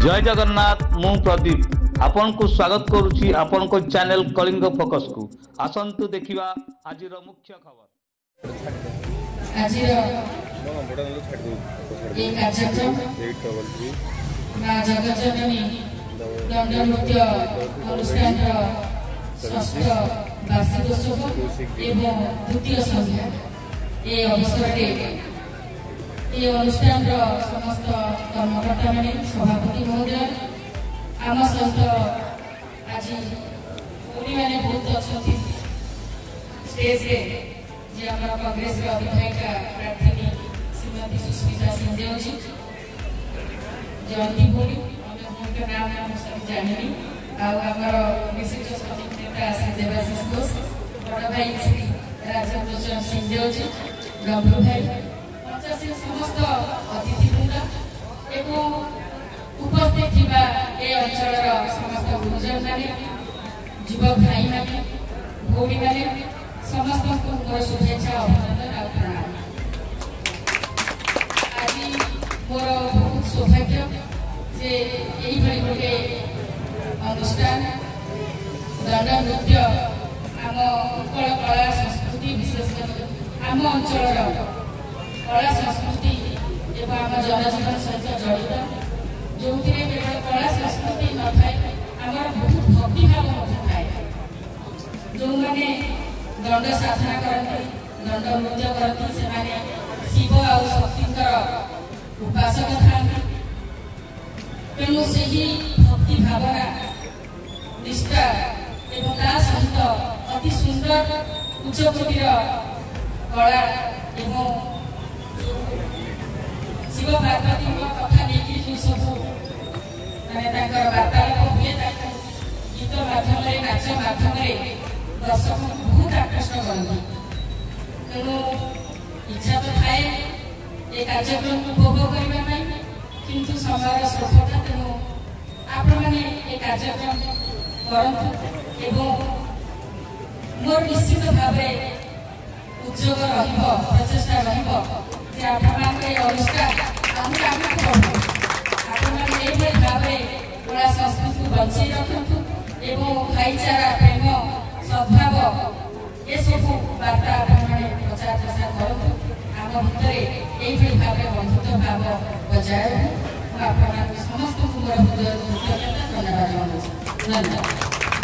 जय जगन्नाथ मु प्रदीप आपन को स्वागत करुछि आपन को चैनल कलिंग फोकस को आसंतु देखिबा आजिर मुख्य खबर आजिर ये कार्यक्रम मां जगज्जननी दंड नृत्य अनुष्ठान षष्ठ वार्षिकोत्सव एवं द्वितीय संध्या ये अवसर ये अनुष्ठान समस्त कर्मकर्ता माने सभापति महोदय आम सहित आज पुरी मैंने बहुत अच्छा स्टेज रे जे हमारा कांग्रेस विधायिका प्रार्थी श्रीमती सुस्मिता सिंहदेव जी जयंती भोली उनका नाम सब जानी आमर विशिष्ट सचिव नेता श्री देवाशीष घोष बड़ भाई श्री राजेंद्र सिंहदेव जी गंभीर भाई समस्त अतिथिवृंद एवं उपस्थित ए अंचल समस्त गुरुजन मैंने युवक भाई मैंने भौणी मैंने समस्त शुभेच्छा अभिनंदन और प्रणाम। आज मोर बहुत सौभाग्य जे यही गोटे अनुष्ठान दंड नृत्य आम उत्कल कला संस्कृति विशेषकर आम अंचल कला संस्कृति एवं आम जनजीवन सहित जड़ित जो केवल कला संस्कृति न थाए आमर बहुत भक्तिभाव थाए जो मैंने दंड साधना करती दंड नृत्य करती से शिव और शक्ति उपासक था तेणु से भक्ति भावना निष्ठा एवं ता सहित अति सुंदर उच्चकोटीर कला एवं शिव पार्वती कथा नहीं जो सब मैंने वार्तालाप हुए गीत मध्यम नाच मध्यम दर्शक को बहुत आकर्षण करती तेणु इच्छा तो थाए ये कार्यक्रम को उपभोग करने किंतु समय स्वल्पता तेणु आपण मैंने ये कार्यक्रम करूँ मोर निश्चित भाव उद्योग प्रचेषा अनुष्ठान भाव कला संस्कृति बचाई रखु एवं भाईचारा प्रेम सद्भाव ये सब वार्ता प्रचार प्रसार करूँ आम भितर यही भाव बंधुत्व भाव बजाय समस्त मोर हृदय धन्यवाद जनाऊँ। धन्यवाद।